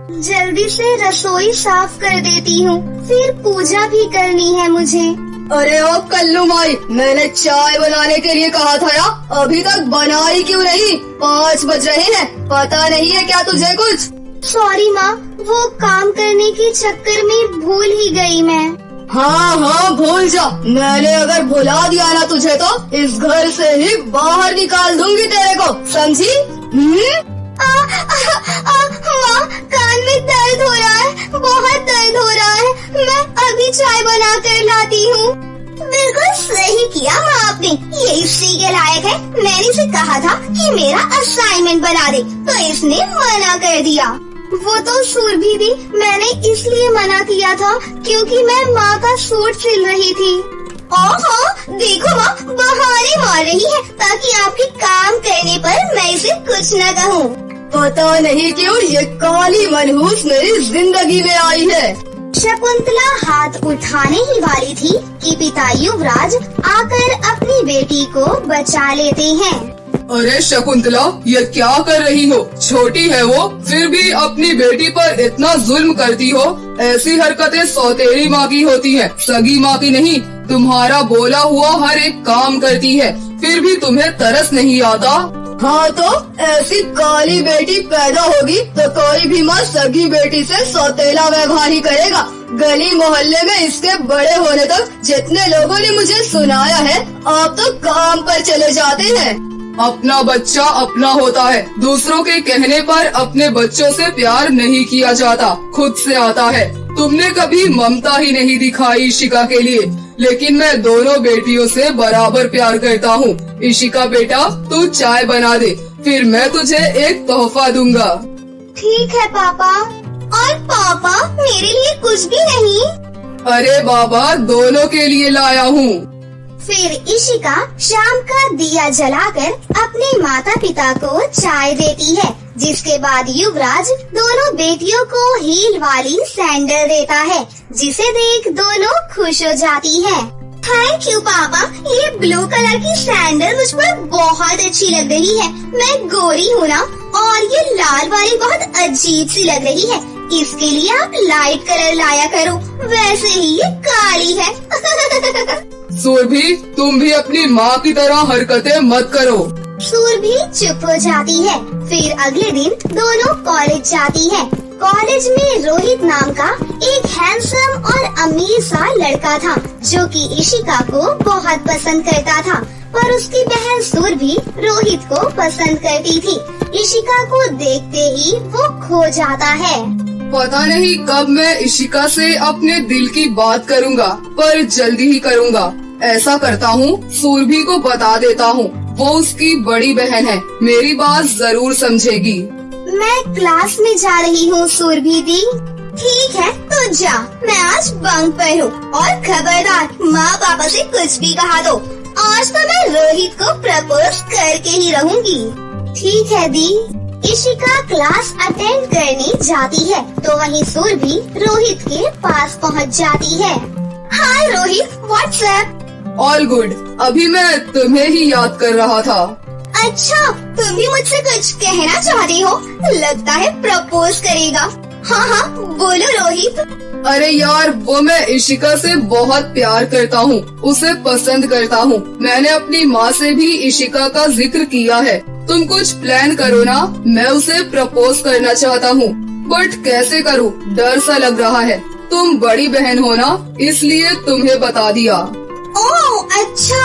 जल्दी से रसोई साफ कर देती हूँ, फिर पूजा भी करनी है मुझे। अरे ओ कल्लू माई, मैंने चाय बनाने के लिए कहा था या अभी तक बनाई क्यों नहीं? 5 बज रहे हैं, पता नहीं है क्या तुझे कुछ? सॉरी माँ, वो काम करने के चक्कर में भूल ही गई मैं। हाँ भूल जा। मैंने अगर भुला दिया ना तुझे तो इस घर से ही बाहर निकाल दूंगी तेरे को, समझी? माँ, कान में दर्द हो रहा है, बहुत दर्द हो रहा है। मैं अभी चाय बना कर लाती हूँ। बिल्कुल सही किया माँ आपने, ये इसी के लायक है। मैंने इसे कहा था कि मेरा असाइनमेंट बना दे, तो इसने मना कर दिया। वो तो सुरभि भी मैंने इसलिए मना किया था क्योंकि मैं माँ का सूट सिल रही थी। ओहो, देखो माँ बहाने मार रही है ताकि आपके काम करने पर मैं इसे कुछ न कहूँ। पता नहीं क्यों ये काली मनहूस मेरी जिंदगी में आई है। शकुंतला हाथ उठाने ही वाली थी कि पिता युवराज आकर अपनी बेटी को बचा लेते हैं। अरे शकुंतला, ये क्या कर रही हो? छोटी है वो, फिर भी अपनी बेटी पर इतना जुल्म करती हो। ऐसी हरकतें सौतेली माँ की होती है, सगी माँ की नहीं। तुम्हारा बोला हुआ हर एक काम करती है, फिर भी तुम्हें तरस नहीं आता? हाँ तो ऐसी काली बेटी पैदा होगी तो कोई भी माँ सगी बेटी से सौतेला व्यवहार ही करेगा। गली मोहल्ले में इसके बड़े होने तक जितने लोगों ने मुझे सुनाया है, आप तो काम पर चले जाते हैं। अपना बच्चा अपना होता है, दूसरों के कहने पर अपने बच्चों से प्यार नहीं किया जाता, खुद से आता है। तुमने कभी ममता ही नहीं दिखाई इशिका के लिए, लेकिन मैं दोनों बेटियों से बराबर प्यार करता हूँ। इशिका बेटा, तू चाय बना दे, फिर मैं तुझे एक तोहफा दूंगा। ठीक है पापा। और पापा, मेरे लिए कुछ भी नहीं? अरे बाबा, दोनों के लिए लाया हूँ। फिर इशिका शाम का दिया जलाकर अपने माता पिता को चाय देती है, जिसके बाद युवराज दोनों बेटियों को हील वाली सैंडल देता है, जिसे देख दोनों खुश हो जाती है। थैंक यू पापा, ये ब्लू कलर की सैंडल मुझ पर बहुत अच्छी लग रही है। मैं गोरी हूँ ना, और ये लाल वाली बहुत अजीब सी लग रही है। इसके लिए आप लाइट कलर लाया करो, वैसे ही ये काली है। सुरभि, तुम भी अपनी माँ की तरह हरकतें मत करो। सुरभि चुप हो जाती है। फिर अगले दिन दोनों कॉलेज जाती है। कॉलेज में रोहित नाम का एक हैंडसम और अमीर सा लड़का था, जो कि इशिका को बहुत पसंद करता था, पर उसकी बहन सुरभि रोहित को पसंद करती थी। इशिका को देखते ही वो खो जाता है। पता नहीं कब मैं इशिका से अपने दिल की बात करूँगा, पर जल्दी ही करूँगा। ऐसा करता हूँ, सुरभि को बता देता हूँ, वो उसकी बड़ी बहन है, मेरी बात जरूर समझेगी। मैं क्लास में जा रही हूँ सुरभि दी। ठीक है तो जा, मैं आज बंक पर हूँ, और खबरदार माँ पापा से कुछ भी कहा दो। आज तो मैं रोहित को प्रपोज करके ही रहूँगी। ठीक है दी। इशिका क्लास अटेंड करने जाती है तो वहीं सुरभि रोहित के पास पहुँच जाती है। हाय रोहित, व्हाट्सएप? ऑल गुड, अभी मैं तुम्हें ही याद कर रहा था। अच्छा, तुम भी मुझसे कुछ कहना चाहती हो? लगता है प्रपोज करेगा। हाँ, बोलो रोहित। अरे यार, वो मैं इशिका से बहुत प्यार करता हूँ, उसे पसंद करता हूँ। मैंने अपनी माँ से भी इशिका का जिक्र किया है। तुम कुछ प्लान करो ना, मैं उसे प्रपोज करना चाहता हूँ, बट कैसे करूँ, डर सा लग रहा है। तुम बड़ी बहन हो ना, इसलिए तुम्हें बता दिया। ओह अच्छा,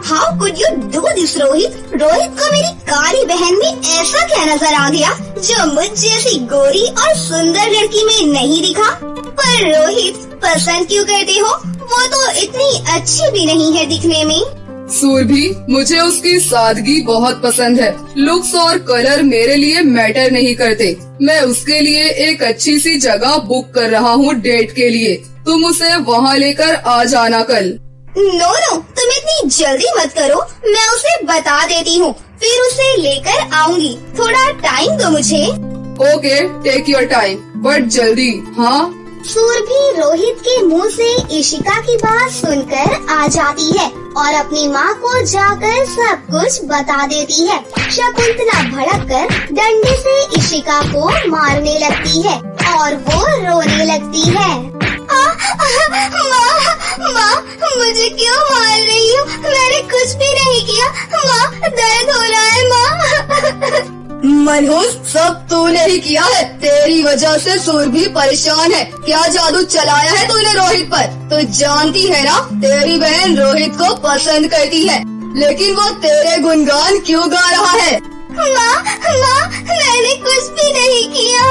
how could you do this Rohit? Rohit को मेरी काली बहन में ऐसा क्या नजर आ गया जो मुझ जैसी गोरी और सुंदर लड़की में नहीं दिखा? पर रोहित, पसंद क्यों करते हो? वो तो इतनी अच्छी भी नहीं है दिखने में। सुरभि, मुझे उसकी सादगी बहुत पसंद है। लुक्स और कलर मेरे लिए मैटर नहीं करते। मैं उसके लिए एक अच्छी सी जगह बुक कर रहा हूँ डेट के लिए। तुम उसे वहाँ लेकर आ जाना कल। नो, तुम इतनी जल्दी मत करो, मैं उसे बता देती हूँ, फिर उसे लेकर आऊंगी। थोड़ा टाइम दो मुझे। Okay, take your time, but जल्दी। हाँ। सुरभि रोहित के मुंह से इशिका की बात सुनकर आ जाती है और अपनी माँ को जाकर सब कुछ बता देती है। शकुंतला भड़क कर डंडे से इशिका को मारने लगती है। और वो रोने लगती है। माँ, मुझे क्यों मार रही हो? मैंने कुछ भी नहीं किया। माँ, दर्द हो रहा है माँ। मनहूस, सब तूने ही किया है। तेरी वजह से सुरभि परेशान है। क्या जादू चलाया है तूने रोहित पर? तू जानती है ना, तेरी बहन रोहित को पसंद करती है, लेकिन वो तेरे गुणगान क्यों गा रहा है? माँ, मैंने कुछ भी नहीं किया।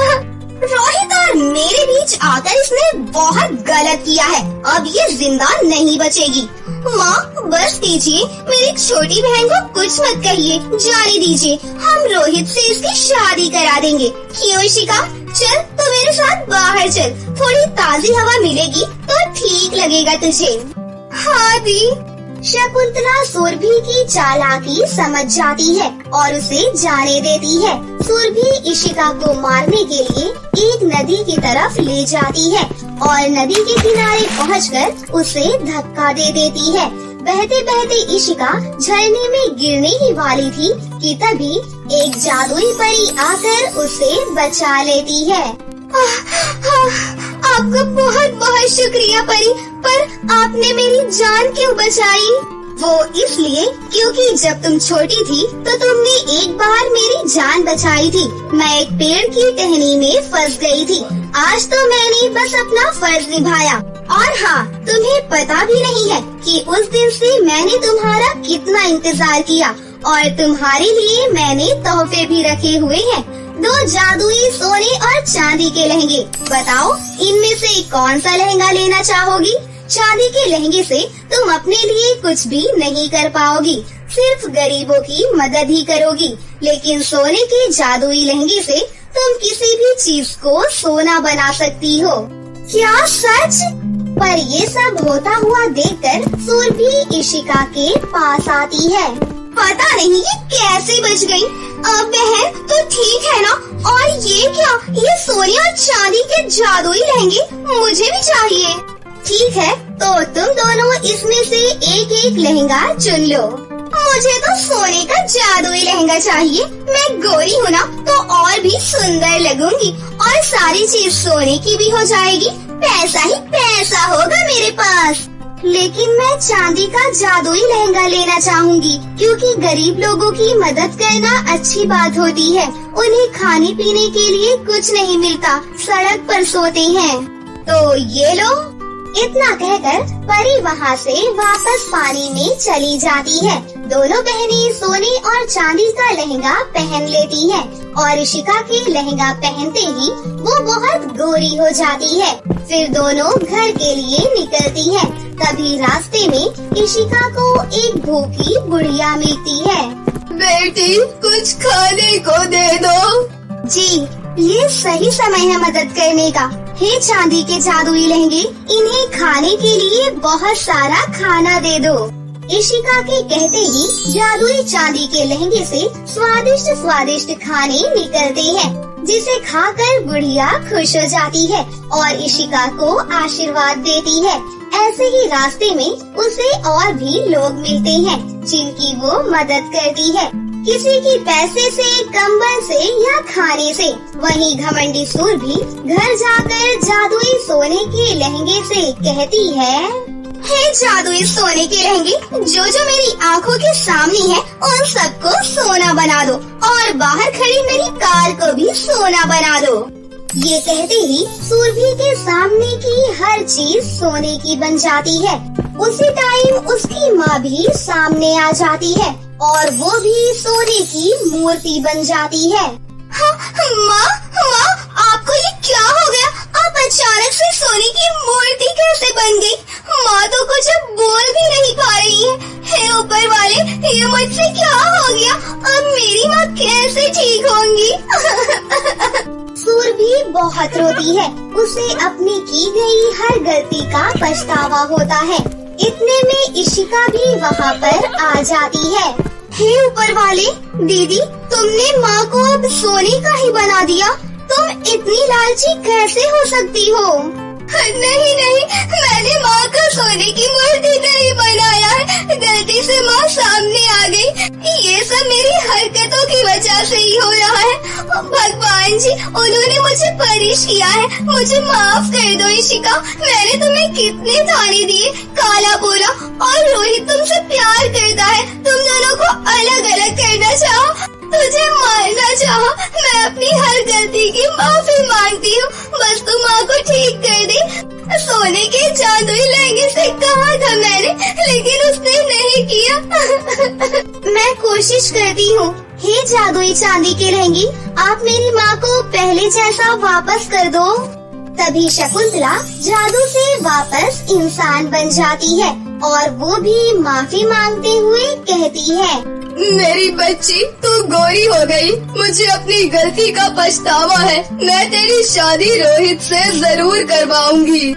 रोहित और मेरे बीच आकर इसने बहुत गलत किया है। अब ये जिंदा नहीं बचेगी। माँ, बस कीजिए, मेरी छोटी बहन को कुछ मत कहिए, जाने दीजिए। हम रोहित से इसकी शादी करा देंगे। क्यों इशिका, चल तू मेरे साथ बाहर चल, थोड़ी ताज़ी हवा मिलेगी तो ठीक लगेगा तुझे। हाँ दी। शकुंतला सुरभि की चालाकी समझ जाती है और उसे जाने देती है। सुरभि इशिका को मारने के लिए एक नदी की तरफ ले जाती है और नदी के किनारे पहुंचकर उसे धक्का दे देती है। बहते बहते इशिका झरने में गिरने ही वाली थी कि तभी एक जादुई परी आकर उसे बचा लेती है। आपका बहुत बहुत शुक्रिया परी, पर आपने मेरी जान क्यों बचाई? वो इसलिए क्योंकि जब तुम छोटी थी तो तुमने एक बार मेरी जान बचाई थी। मैं एक पेड़ की टहनी में फंस गई थी। आज तो मैंने बस अपना फर्ज निभाया। और हाँ, तुम्हें पता भी नहीं है कि उस दिन से मैंने तुम्हारा कितना इंतजार किया और तुम्हारे लिए मैंने तोहफे भी रखे हुए हैं। 2 जादुई सोने और चांदी के लहंगे। बताओ, इनमें से कौन सा लहंगा लेना चाहोगी? चांदी के लहंगे से तुम अपने लिए कुछ भी नहीं कर पाओगी, सिर्फ गरीबों की मदद ही करोगी। लेकिन सोने के जादुई लहंगे से तुम किसी भी चीज को सोना बना सकती हो। क्या सच? पर ये सब होता हुआ देखकर सुरभि इशिका के पास आती है। पता नहीं ये कैसे बच गई। अब बहन तो ठीक है ना? और ये क्या, ये सोने और चांदी के जादुई लहंगे मुझे भी चाहिए। ठीक है, तो तुम दोनों इसमें से एक एक लहंगा चुन लो। मुझे तो सोने का जादुई लहंगा चाहिए। मैं गोरी हूँ ना, तो और भी सुंदर लगूंगी और सारी चीज सोने की भी हो जाएगी। पैसा ही पैसा होगा मेरे पास। लेकिन मैं चांदी का जादुई लहंगा लेना चाहूंगी, क्योंकि गरीब लोगों की मदद करना अच्छी बात होती है। उन्हें खाने पीने के लिए कुछ नहीं मिलता, सड़क पर सोते हैं। तो ये लो। इतना कहकर परी वहाँ से वापस पानी में चली जाती है। दोनों बहनें सोने और चांदी का लहंगा पहन लेती हैं और इशिका के लहंगा पहनते ही वो बहुत गोरी हो जाती है। फिर दोनों घर के लिए निकलती हैं। तभी रास्ते में इशिका को एक भूखी बुढ़िया मिलती है। बेटी, कुछ खाने को दे दो। जी, ये सही समय है मदद करने का। हे चांदी के जादुई लहंगे, इन्हें खाने के लिए बहुत सारा खाना दे दो। इशिका के कहते ही जादुई चांदी के लहंगे से स्वादिष्ट स्वादिष्ट खाने निकलते हैं, जिसे खाकर बुढ़िया खुश हो जाती है और इशिका को आशीर्वाद देती है। ऐसे ही रास्ते में उसे और भी लोग मिलते हैं जिनकी वो मदद करती है, किसी की पैसे से, कंबल से या खाने से। वहीं घमंडी सुरभि घर जाकर जादुई सोने के लहंगे से कहती है, हे जादुई सोने के लहंगे, जो जो मेरी आँखों के सामने है उन सबको सोना बना दो और बाहर खड़ी मेरी कार को भी सोना बना दो। ये कहते ही सुरभि के सामने की हर चीज सोने की बन जाती है। उसी टाइम उसकी माँ भी सामने आ जाती है और वो भी सोने की मूर्ति बन जाती है। माँ, आपको ये क्या हो गया? आप अचानक से सोने की मूर्ति कैसे बन गई? माँ तो कुछ अब बोल भी नहीं पा रही है। हे ऊपर वाले, ये मुझसे क्या हो गया? अब मेरी माँ कैसे ठीक होंगी? सुरभि बहुत रोती है। उसे अपनी की गई हर गलती का पछतावा होता है। इतने में इशिका भी वहाँ पर आ जाती है। हे ऊपर वाले, दीदी, तुमने माँ को अब सोने का ही बना दिया। तुम इतनी लालची कैसे हो सकती हो? नहीं, मैंने माँ को सोने की मूर्ति नहीं बनाया है। गलती से माँ सामने आ गई। ये सब मेरी हरकतों की वजह से ही हो रहा है। भगवान जी, उन्होंने मुझे परवरिश किया है। मुझे माफ कर दो इशिका, मैंने तुम्हें कितने ताने दिए। काला बोला और रोहित तुमसे प्यार करता है, तुम दोनों को अलग अलग करना चाहो, तुझे मारना चाहो। मैं अपनी हर गलती की माफी मांगती हूँ, बस तुम माँ को ठीक कर दे। सोने के जादुई लहंगे से कहा था मैंने, लेकिन उसने नहीं किया। मैं कोशिश करती हूँ। हे जादुई चांदी के लहंगी, आप मेरी माँ को पहले जैसा वापस कर दो। तभी शकुंतला जादू से वापस इंसान बन जाती है और वो भी माफी मांगते हुए कहती है, मेरी बच्ची तू गोरी हो गई, मुझे अपनी गलती का पछतावा है। मैं तेरी शादी रोहित से जरूर करवाऊंगी।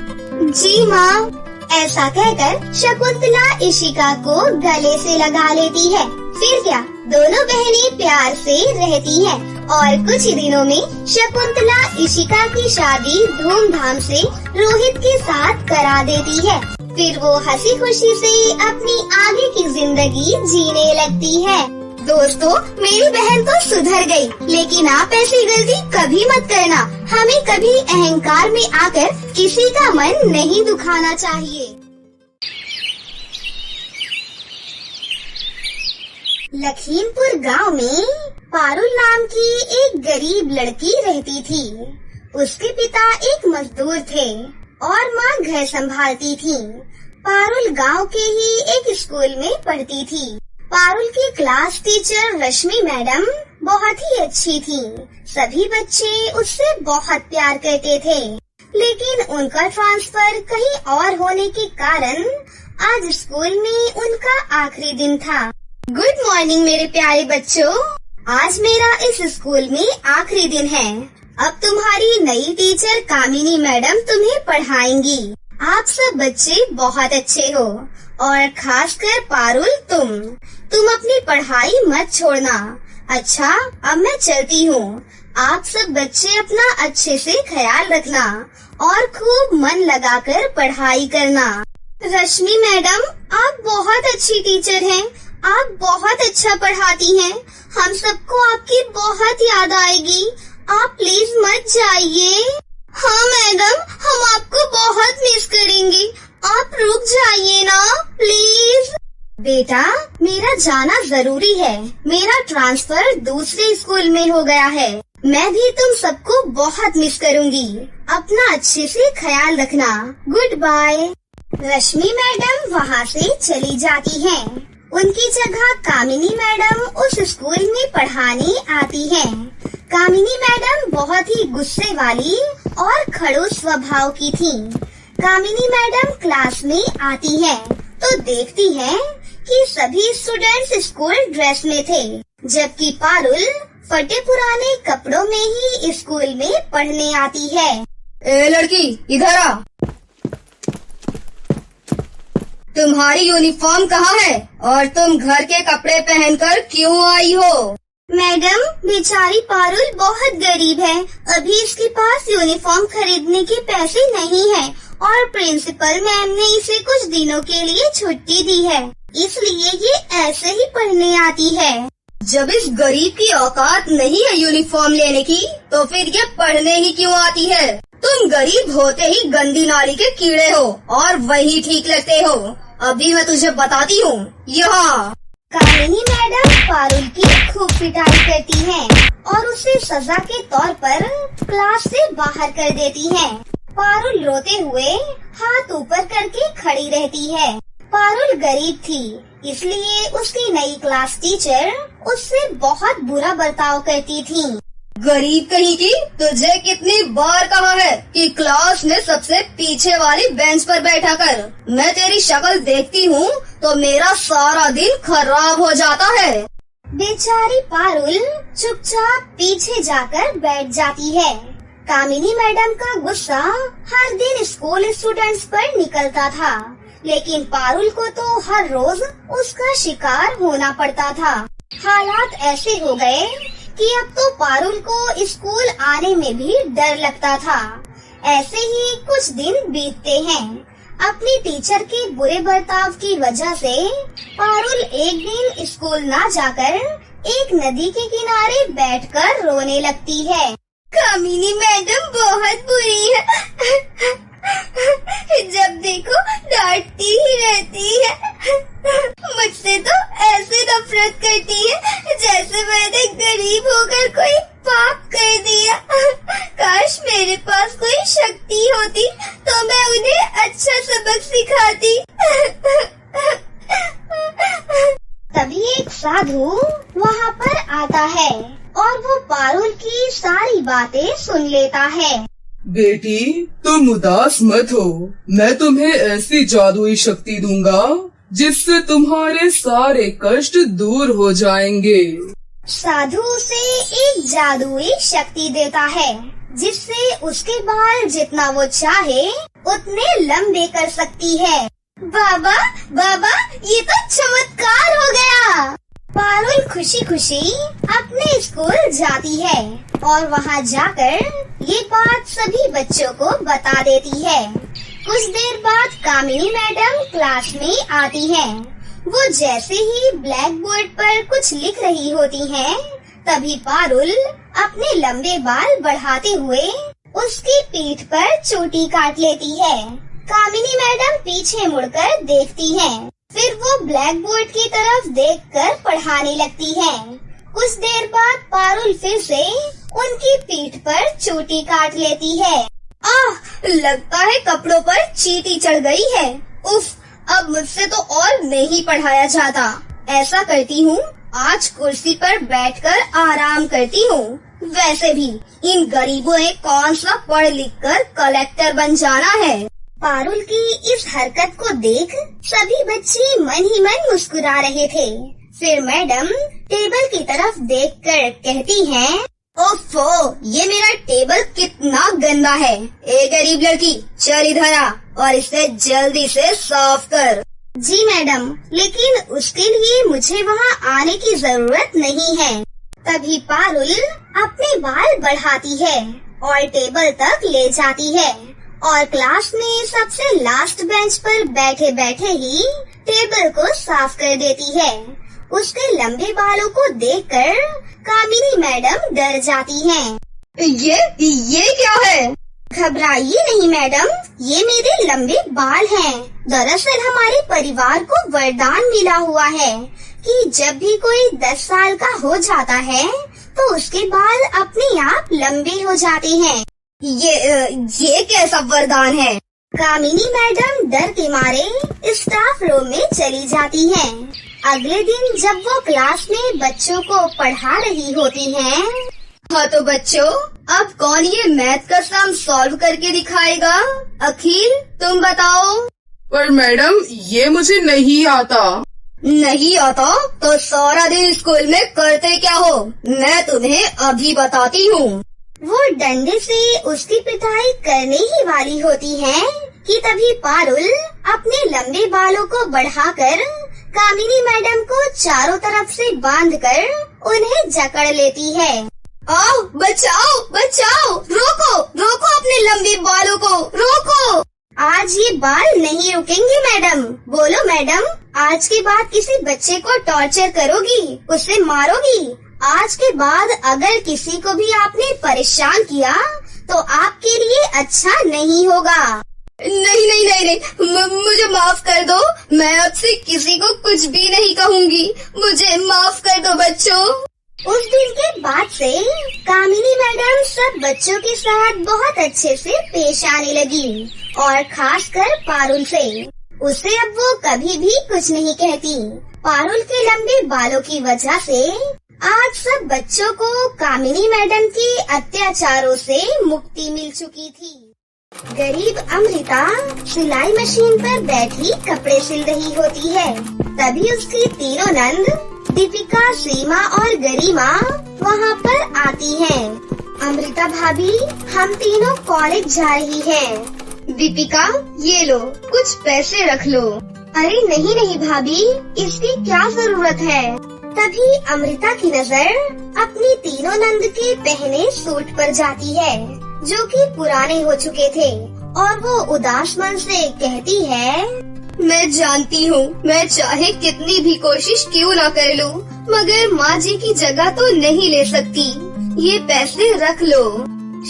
जी माँ। ऐसा कहकर शकुंतला इशिका को गले से लगा लेती है। फिर क्या, दोनों बहनें प्यार से रहती हैं और कुछ ही दिनों में शकुंतला इशिका की शादी धूमधाम से रोहित के साथ करा देती है। फिर वो हंसी खुशी से अपनी आगे की जिंदगी जीने लगती है। दोस्तों, मेरी बहन तो सुधर गई, लेकिन आप ऐसी गलती कभी मत करना। हमें कभी अहंकार में आकर किसी का मन नहीं दुखाना चाहिए। लखीमपुर गांव में पारुल नाम की एक गरीब लड़की रहती थी। उसके पिता एक मजदूर थे और माँ घर संभालती थी। पारुल गांव के ही एक स्कूल में पढ़ती थी। पारुल की क्लास टीचर रश्मि मैडम बहुत ही अच्छी थी। सभी बच्चे उससे बहुत प्यार करते थे, लेकिन उनका ट्रांसफर कहीं और होने के कारण आज स्कूल में उनका आखिरी दिन था। गुड मॉर्निंग मेरे प्यारे बच्चों, आज मेरा इस स्कूल में आखिरी दिन है। अब तुम्हारी नई टीचर कामिनी मैडम तुम्हें पढ़ाएंगी। आप सब बच्चे बहुत अच्छे हो और खासकर पारुल तुम अपनी पढ़ाई मत छोड़ना। अच्छा, अब मैं चलती हूँ। आप सब बच्चे अपना अच्छे से ख्याल रखना और खूब मन लगाकर पढ़ाई करना। रश्मि मैडम, आप बहुत अच्छी टीचर हैं। आप बहुत अच्छा पढ़ाती हैं। हम सबको आपकी बहुत याद आएगी। आप प्लीज मत जाइए। हाँ मैडम, हम आपको बहुत मिस करेंगे। आप रुक जाइए ना प्लीज। बेटा, मेरा जाना जरूरी है। मेरा ट्रांसफर दूसरे स्कूल में हो गया है। मैं भी तुम सबको बहुत मिस करूंगी। अपना अच्छे से ख्याल रखना। Good bye. रश्मि मैडम वहाँ से चली जाती हैं। उनकी जगह कामिनी मैडम उस स्कूल में पढ़ाने आती हैं। कामिनी मैडम बहुत ही गुस्से वाली और खड़ूस स्वभाव की थी। कामिनी मैडम क्लास में आती है तो देखती है कि सभी स्टूडेंट्स स्कूल ड्रेस में थे, जबकि पारुल फटे पुराने कपड़ों में ही स्कूल में पढ़ने आती है। ए लड़की, इधर आ। तुम्हारी यूनिफॉर्म कहाँ है और तुम घर के कपड़े पहनकर क्यों आई हो? मैडम, बेचारी पारुल बहुत गरीब है। अभी इसके पास यूनिफॉर्म खरीदने के पैसे नहीं है और प्रिंसिपल मैम ने इसे कुछ दिनों के लिए छुट्टी दी है, इसलिए ये ऐसे ही पढ़ने आती है। जब इस गरीब की औकात नहीं है यूनिफॉर्म लेने की, तो फिर ये पढ़ने ही क्यों आती है? तुम गरीब होते ही गंदी नाली के कीड़े हो और वही ठीक लगते हो। अभी मैं तुझे बताती हूँ। यहाँ कामिनी मैडम पारुल की खूब पिटाई करती हैं और उसे सजा के तौर पर क्लास से बाहर कर देती हैं। पारुल रोते हुए हाथ ऊपर करके खड़ी रहती है। पारुल गरीब थी, इसलिए उसकी नई क्लास टीचर उससे बहुत बुरा बर्ताव करती थी। गरीब कहीं की, तुझे कितनी बार कहा है कि क्लास में सबसे पीछे वाली बेंच पर बैठा कर। मैं तेरी शक्ल देखती हूँ तो मेरा सारा दिन खराब हो जाता है। बेचारी पारुल चुपचाप पीछे जाकर बैठ जाती है। कामिनी मैडम का गुस्सा हर दिन स्कूल स्टूडेंट्स पर निकलता था, लेकिन पारुल को तो हर रोज उसका शिकार होना पड़ता था। हालात ऐसे हो गए कि अब तो पारुल को स्कूल आने में भी डर लगता था। ऐसे ही कुछ दिन बीतते हैं। अपनी टीचर के बुरे बर्ताव की वजह से पारुल एक दिन स्कूल ना जाकर एक नदी के किनारे बैठकर रोने लगती है। कामिनी मैडम बहुत होती तो मैं उन्हें अच्छा सबक सिखाती। तभी एक साधु वहाँ पर आता है और वो पारुल की सारी बातें सुन लेता है। बेटी, तुम उदास मत हो। मैं तुम्हें ऐसी जादुई शक्ति दूंगा जिससे तुम्हारे सारे कष्ट दूर हो जाएंगे। साधु उसे एक जादुई शक्ति देता है जिससे उसके बाल जितना वो चाहे उतने लंबे कर सकती है। बाबा बाबा, ये तो चमत्कार हो गया। पारुल खुशी खुशी अपने स्कूल जाती है और वहाँ जाकर ये बात सभी बच्चों को बता देती है। कुछ देर बाद कामिनी मैडम क्लास में आती हैं। वो जैसे ही ब्लैक बोर्ड पर कुछ लिख रही होती हैं, तभी पारुल अपने लंबे बाल बढ़ाते हुए उसकी पीठ पर चोटी काट लेती है। कामिनी मैडम पीछे मुड़कर देखती हैं। फिर वो ब्लैक बोर्ड की तरफ देखकर पढ़ाने लगती हैं। कुछ देर बाद पारुल फिर से उनकी पीठ पर चोटी काट लेती है। लगता है कपड़ों पर चींटी चढ़ गई है। उफ, अब मुझसे तो और नहीं पढ़ाया जाता। ऐसा करती हूँ, आज कुर्सी पर बैठकर आराम करती हूँ। वैसे भी इन गरीबों ने कौन सा पढ़ लिख कर कलेक्टर बन जाना है। पारुल की इस हरकत को देख सभी बच्चे मन ही मन मुस्कुरा रहे थे। फिर मैडम टेबल की तरफ देखकर कहती हैं, ओफो, ये मेरा टेबल कितना गंदा है। ए गरीब लड़की, चल इधर आ और इसे जल्दी से साफ कर। जी मैडम, लेकिन उसके लिए मुझे वहाँ आने की जरूरत नहीं है। तभी पारुल अपने बाल बढ़ाती है और टेबल तक ले जाती है और क्लास में सबसे लास्ट बेंच पर बैठे बैठे ही टेबल को साफ कर देती है। उसके लंबे बालों को देखकर कामिनी मैडम डर जाती हैं। ये क्या है? घबराइए नहीं मैडम, ये मेरे लंबे बाल हैं। दरअसल हमारे परिवार को वरदान मिला हुआ है कि जब भी कोई 10 साल का हो जाता है तो उसके बाल अपने आप लंबे हो जाते हैं। ये कैसा वरदान है? कामिनी मैडम डर के मारे स्टाफ रूम में चली जाती हैं। अगले दिन जब वो क्लास में बच्चों को पढ़ा रही होती हैं, हाँ तो बच्चों, अब कौन ये मैथ का सम सॉल्व करके दिखाएगा? अखिल, तुम बताओ। पर मैडम, ये मुझे नहीं आता। नहीं आता तो सारा दिन स्कूल में करते क्या हो? मैं तुम्हें अभी बताती हूँ। वो डंडे से उसकी पिटाई करने ही वाली होती है कि तभी पारुल अपने लंबे बालों को बढ़ाकर कामिनी मैडम को चारों तरफ से बांधकर उन्हें जकड़ लेती है। आओ, बचाओ बचाओ, रोको रोको अपने लंबे बालों को, रोको। आज ये बाल नहीं रुकेंगे मैडम। बोलो मैडम, आज के बाद किसी बच्चे को टॉर्चर करोगी, उसे मारोगी? आज के बाद अगर किसी को भी आपने परेशान किया तो आपके लिए अच्छा नहीं होगा। नहीं, मुझे माफ कर दो। मैं अब से किसी को कुछ भी नहीं कहूँगी। मुझे माफ कर दो बच्चों। उस दिन के बाद से कामिनी मैडम सब बच्चों के साथ बहुत अच्छे से पेश आने लगी और खासकर पारुल से। उसे अब वो कभी भी कुछ नहीं कहती। पारुल के लंबे बालों की वजह से आज सब बच्चों को कामिनी मैडम के अत्याचारों से मुक्ति मिल चुकी थी। गरीब अमृता सिलाई मशीन पर बैठी कपड़े सिल रही होती है। तभी उसकी तीनों नंद दीपिका, सीमा और गरिमा वहाँ पर आती हैं। अमृता भाभी, हम तीनों कॉलेज जा रही हैं। दीपिका, ये लो, कुछ पैसे रख लो। अरे नहीं भाभी, इसकी क्या जरूरत है। तभी अमृता की नजर अपनी तीनों नंद के पहने सूट पर जाती है जो कि पुराने हो चुके थे और वो उदास मन से कहती है, मैं जानती हूँ, मैं चाहे कितनी भी कोशिश क्यों ना कर लूँ, मगर माँ जी की जगह तो नहीं ले सकती। ये पैसे रख लो।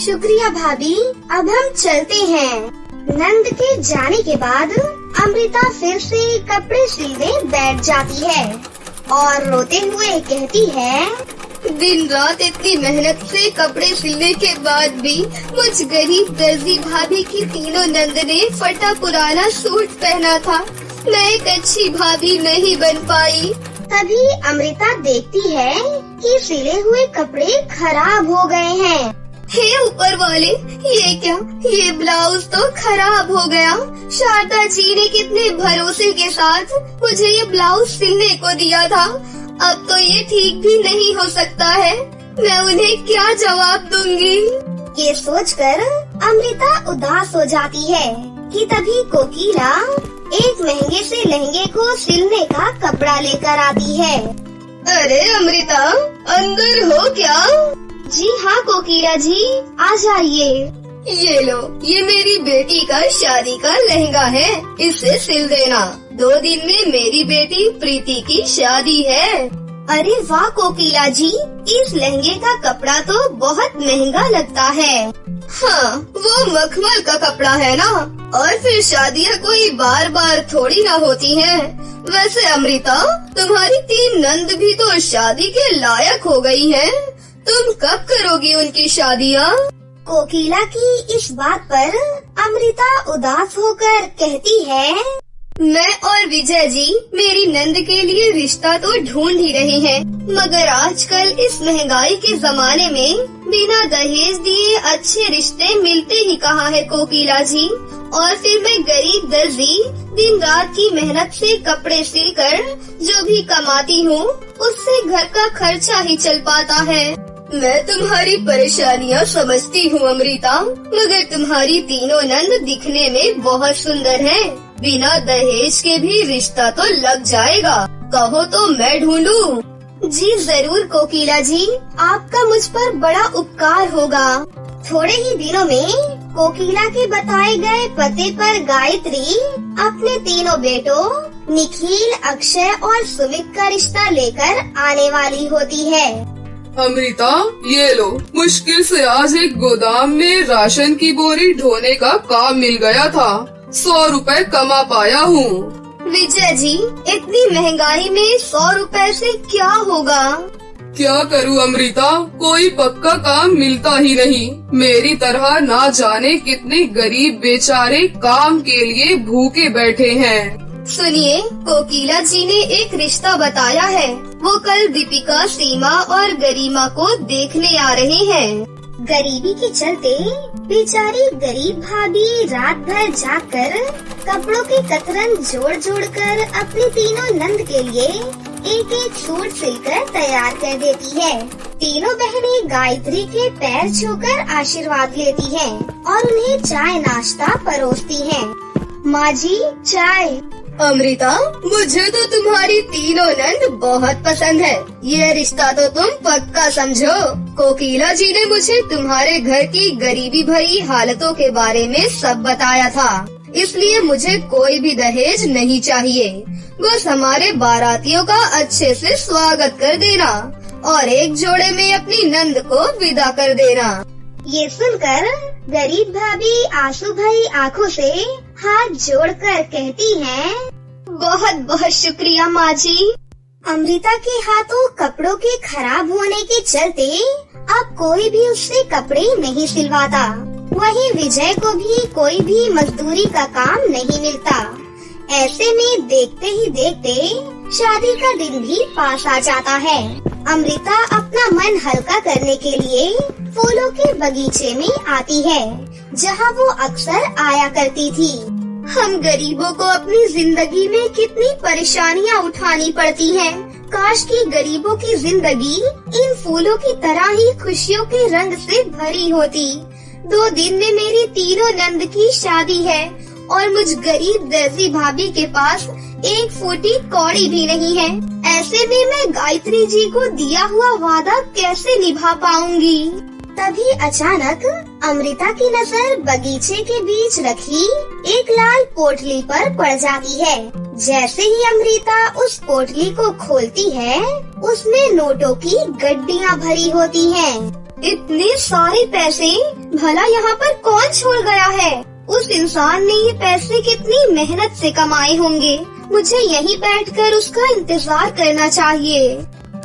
शुक्रिया भाभी, अब हम चलते हैं। नंद के जाने के बाद अमृता फिर से कपड़े सिलने बैठ जाती है और रोते हुए कहती है, दिन रात इतनी मेहनत से कपड़े सिलने के बाद भी मुझ गरीब दर्जी भाभी की तीनों नंद ने फटा पुराना सूट पहना था। मैं एक अच्छी भाभी नहीं बन पाई। तभी अमृता देखती है कि सिले हुए कपड़े खराब हो गए हैं। हे ऊपर वाले, ये क्या, ये ब्लाउज तो खराब हो गया। शारदा जी ने कितने भरोसे के साथ मुझे ये ब्लाउज सिलने को दिया था। अब तो ये ठीक भी नहीं हो सकता है। मैं उन्हें क्या जवाब दूंगी? ये सोचकर अमृता उदास हो जाती है कि तभी कोकिला एक महंगे से लहंगे को सिलने का कपड़ा लेकर आती है। अरे अमृता, अंदर हो क्या? जी हाँ कोकिला जी, आ जाइए। ये लो, ये मेरी बेटी का शादी का लहंगा है, इसे सिल देना। 2 दिन में मेरी बेटी प्रीति की शादी है। अरे वाह कोकिला जी, इस लहंगे का कपड़ा तो बहुत महंगा लगता है। हाँ, वो मखमल का कपड़ा है ना, और फिर शादियाँ कोई बार बार थोड़ी ना होती हैं। वैसे अमृता, तुम्हारी 3 नंद भी तो शादी के लायक हो गई हैं। तुम कब करोगी उनकी शादियाँ? कोकिला की इस बात पर अमृता उदास होकर कहती है, मैं और विजय जी मेरी नंद के लिए रिश्ता तो ढूंढ ही रहे हैं, मगर आजकल इस महंगाई के जमाने में बिना दहेज दिए अच्छे रिश्ते मिलते ही कहाँ है कोकिला जी। और फिर मैं गरीब दर्जी दिन रात की मेहनत से कपड़े सिलकर जो भी कमाती हूँ उससे घर का खर्चा ही चल पाता है। मैं तुम्हारी परेशानियाँ समझती हूँ अमृता, मगर तुम्हारी तीनों नंद दिखने में बहुत सुंदर हैं। बिना दहेज के भी रिश्ता तो लग जाएगा। कहो तो मैं ढूंढूं? जी जरूर कोकिला जी, आपका मुझ पर बड़ा उपकार होगा। थोड़े ही दिनों में कोकिला के बताए गए पते पर गायत्री अपने तीनों बेटों निखिल, अक्षय और सुमित का रिश्ता लेकर आने वाली होती है। अमृता, ये लो, मुश्किल से आज एक गोदाम में राशन की बोरी ढोने का काम मिल गया था। 100 रुपए कमा पाया हूँ। विजय जी, इतनी महंगाई में 100 रुपए से क्या होगा? क्या करूँ अमृता, कोई पक्का काम मिलता ही नहीं। मेरी तरह ना जाने कितने गरीब बेचारे काम के लिए भूखे बैठे हैं। सुनिए, कोकिला जी ने एक रिश्ता बताया है। वो कल दीपिका, सीमा और गरिमा को देखने आ रहे हैं। गरीबी के चलते बेचारी गरीब भाभी रात भर जाकर कपड़ों के कतरन जोड़ जोड़ कर अपनी तीनों नंद के लिए एक एक सूट सिलकर तैयार कर देती है। तीनों बहनें गायत्री के पैर छूकर आशीर्वाद लेती हैं और उन्हें चाय नाश्ता परोसती हैं। माँ जी, चाय। अमृता, मुझे तो तुम्हारी तीनों नंद बहुत पसंद है। ये रिश्ता तो तुम पक्का समझो। कोकिला जी ने मुझे तुम्हारे घर की गरीबी भरी हालतों के बारे में सब बताया था, इसलिए मुझे कोई भी दहेज नहीं चाहिए। बस हमारे बारातियों का अच्छे से स्वागत कर देना और एक जोड़े में अपनी नंद को विदा कर देना। ये सुनकर गरीब भाभी आंसू भरी आँखों से हाथ जोड़कर कहती हैं, बहुत बहुत शुक्रिया माँ जी। अमृता के हाथों कपड़ों के खराब होने के चलते अब कोई भी उससे कपड़े नहीं सिलवाता। वहीं विजय को भी कोई भी मजदूरी का काम नहीं मिलता। ऐसे में देखते ही देखते शादी का दिन भी पास आ जाता है। अमृता अपना मन हल्का करने के लिए फूलों के बगीचे में आती है, जहाँ वो अक्सर आया करती थी। हम गरीबों को अपनी जिंदगी में कितनी परेशानियाँ उठानी पड़ती हैं। काश कि गरीबों की जिंदगी इन फूलों की तरह ही खुशियों के रंग से भरी होती। 2 दिन में मेरी तीनों नंद की शादी है और मुझ गरीब दर्जी भाभी के पास एक फूटी कौड़ी भी नहीं है। ऐसे में मैं गायत्री जी को दिया हुआ वादा कैसे निभा पाऊंगी? तभी अचानक अमृता की नजर बगीचे के बीच रखी एक लाल पोटली पर पड़ जाती है। जैसे ही अमृता उस पोटली को खोलती है, उसमें नोटों की गड्डियाँ भरी होती हैं। इतने सारे पैसे भला यहाँ पर कौन छोड़ गया है? उस इंसान ने ये पैसे कितनी मेहनत से कमाए होंगे। मुझे यहीं बैठकर उसका इंतजार करना चाहिए।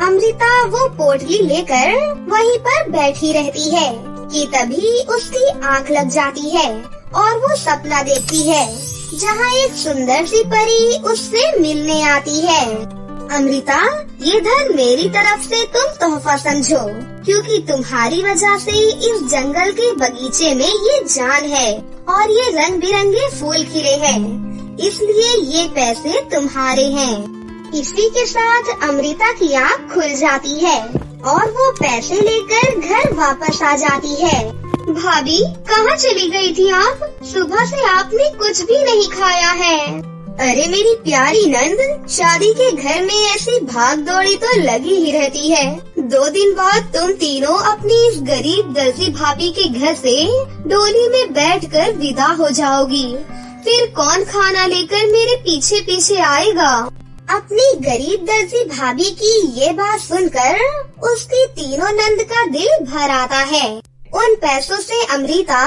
अमृता वो पोटली लेकर वहीं पर बैठी रहती है कि तभी उसकी आंख लग जाती है और वो सपना देखती है जहाँ एक सुंदर सी परी उससे मिलने आती है। अमृता, ये धन मेरी तरफ से तुम तोहफा समझो, क्योंकि तुम्हारी वजह से इस जंगल के बगीचे में ये जान है और ये रंग बिरंगे फूल खिले हैं, इसलिए ये पैसे तुम्हारे हैं। इसी के साथ अमृता की आँख खुल जाती है और वो पैसे लेकर घर वापस आ जाती है। भाभी, कहाँ चली गई थी आप? सुबह से आपने कुछ भी नहीं खाया है। अरे मेरी प्यारी नंद, शादी के घर में ऐसी भाग दौड़ी तो लगी ही रहती है। 2 दिन बाद तुम तीनों अपनी इस गरीब दर्जी भाभी के घर से डोली में बैठकर विदा हो जाओगी। फिर कौन खाना लेकर मेरे पीछे पीछे आएगा? अपनी गरीब दर्जी भाभी की ये बात सुनकर उसकी तीनों नंद का दिल भर आता है। उन पैसों से अमृता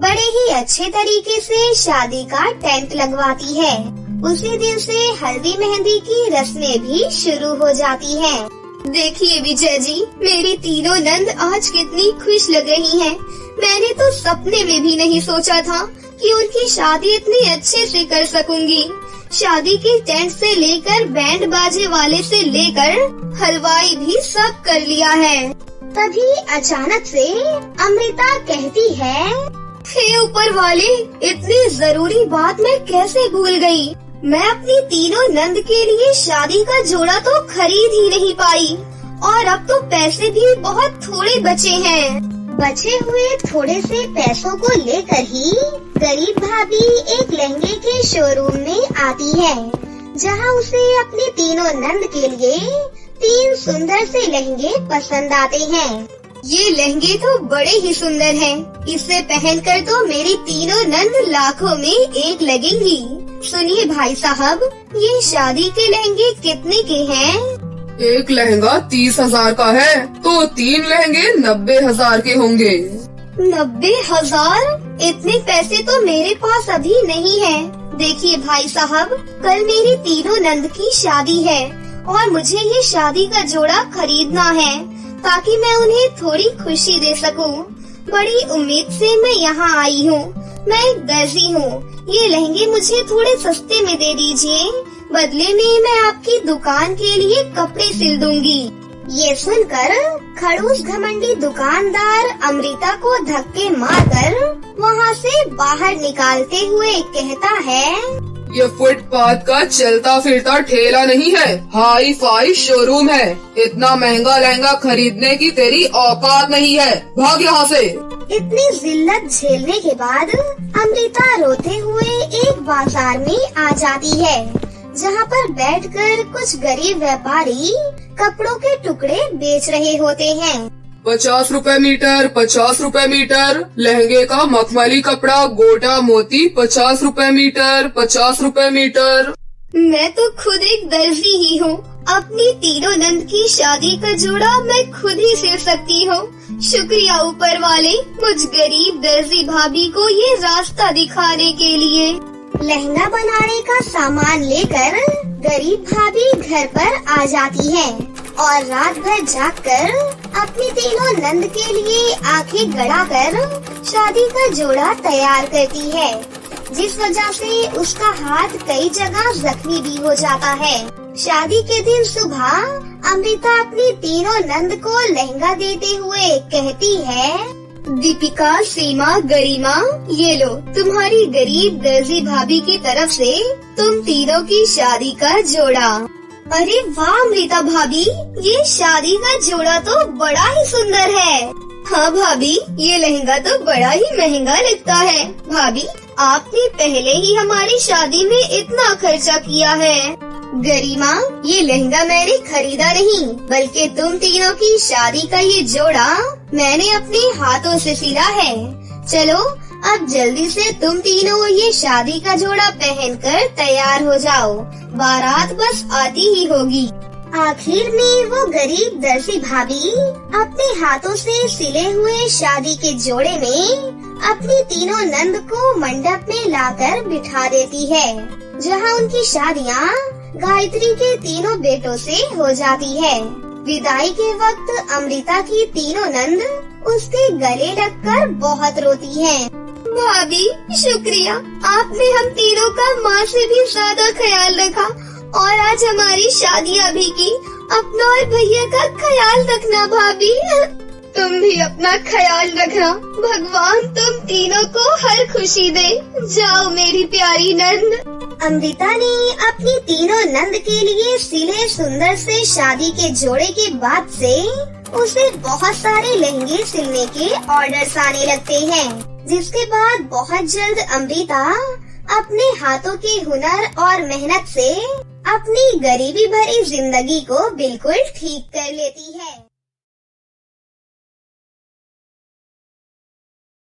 बड़े ही अच्छे तरीके से शादी का टेंट लगवाती है। उसी दिन से हल्दी मेहंदी की रस्में भी शुरू हो जाती हैं। देखिए विजय जी, मेरी तीनों नंद आज कितनी खुश लग रही हैं। मैंने तो सपने में भी नहीं सोचा था कि उनकी शादी इतनी अच्छे से कर सकूंगी। शादी के टेंट से लेकर बैंड बाजे वाले से लेकर हलवाई भी सब कर लिया है। तभी अचानक से अमृता कहती है, हे ऊपर वाले, इतनी जरूरी बात मैं कैसे भूल गई। मैं अपनी तीनों नंद के लिए शादी का जोड़ा तो खरीद ही नहीं पाई और अब तो पैसे भी बहुत थोड़े बचे हैं। बचे हुए थोड़े से पैसों को लेकर ही गरीब भाभी एक लहंगे के शोरूम में आती है, जहां उसे अपनी तीनों नंद के लिए 3 सुंदर से लहंगे पसंद आते हैं। ये लहंगे तो बड़े ही सुंदर हैं। इसे पहनकर तो मेरी तीनों नंद लाखों में एक लगेंगी। सुनिए भाई साहब, ये शादी के लहंगे कितने के हैं? एक लहंगा 30,000 का है, तो 3 लहंगे 90,000 के होंगे। 90,000? इतने पैसे तो मेरे पास अभी नहीं है। देखिए भाई साहब, कल मेरी तीनों नंद की शादी है और मुझे ये शादी का जोड़ा खरीदना है ताकि मैं उन्हें थोड़ी खुशी दे सकूं। बड़ी उम्मीद से मैं यहाँ आई हूँ। मैं एक दर्जी हूँ। ये लहंगे मुझे थोड़े सस्ते में दे दीजिए, बदले में मैं आपकी दुकान के लिए कपड़े सिल दूंगी। ये सुनकर खड़ूस घमंडी दुकानदार अमृता को धक्के मारकर वहाँ से बाहर निकालते हुए कहता है, ये फुटपाथ का चलता फिरता ठेला नहीं है, हाई फाई शोरूम है। इतना महंगा लहंगा खरीदने की तेरी औकात नहीं है, भाग यहाँ से। इतनी जिल्लत झेलने के बाद अमृता रोते हुए एक बाजार में आ जाती है, जहाँ पर बैठकर कुछ गरीब व्यापारी कपड़ों के टुकड़े बेच रहे होते हैं। 50 रुपए मीटर, 50 रुपए मीटर। लहंगे का मखमली कपड़ा गोटा मोती 50 रुपए मीटर, 50 रुपए मीटर। मैं तो खुद एक दर्जी ही हूँ। अपनी तीनों नंद की शादी का जोड़ा मैं खुद ही सिल सकती हूँ। शुक्रिया ऊपर वाले, मुझ गरीब दर्जी भाभी को ये रास्ता दिखाने के लिए। लहंगा बनाने का सामान लेकर गरीब भाभी घर पर आ जाती है और रात भर जागकर अपनी तीनों नंद के लिए आंखें गड़ाकर शादी का जोड़ा तैयार करती है, जिस वजह से उसका हाथ कई जगह जख्मी भी हो जाता है। शादी के दिन सुबह अमृता अपनी तीनों नंद को लहंगा देते हुए कहती है, दीपिका, सीमा, गरिमा, ये लो तुम्हारी गरीब दर्जी भाभी की तरफ से तुम तीनों की शादी का जोड़ा। अरे वाह अमृता भाभी, ये शादी का जोड़ा तो बड़ा ही सुंदर है। हाँ भाभी, ये लहंगा तो बड़ा ही महंगा लगता है। भाभी, आपने पहले ही हमारी शादी में इतना खर्चा किया है। गरिमा, ये लहंगा मैंने खरीदा नहीं, बल्कि तुम तीनों की शादी का ये जोड़ा मैंने अपने हाथों से सिला है। चलो अब जल्दी से तुम तीनों ये शादी का जोड़ा पहनकर तैयार हो जाओ, बारात बस आती ही होगी। आखिर में वो गरीब दर्जी भाभी अपने हाथों से सिले हुए शादी के जोड़े में अपनी तीनों नंद को मंडप में लाकर बिठा देती है, जहां उनकी शादियां गायत्री के तीनों बेटों से हो जाती है। विदाई के वक्त अमृता की तीनों नंद उसके गले लगकर बहुत रोती हैं। भाभी शुक्रिया, आपने हम तीनों का माँ से भी ज्यादा ख्याल रखा और आज हमारी शादियाँ भी की। अपना और भैया का ख्याल रखना भाभी। तुम भी अपना ख्याल रखना। भगवान तुम तीनों को हर खुशी दे। जाओ मेरी प्यारी नंद। अमृता ने अपनी तीनों नंद के लिए सिले सुंदर से शादी के जोड़े के बाद से उसे बहुत सारे लहंगे सिलने के ऑर्डर्स आने लगते हैं, जिसके बाद बहुत जल्द अमृता अपने हाथों के हुनर और मेहनत से अपनी गरीबी भरी जिंदगी को बिल्कुल ठीक कर लेती है।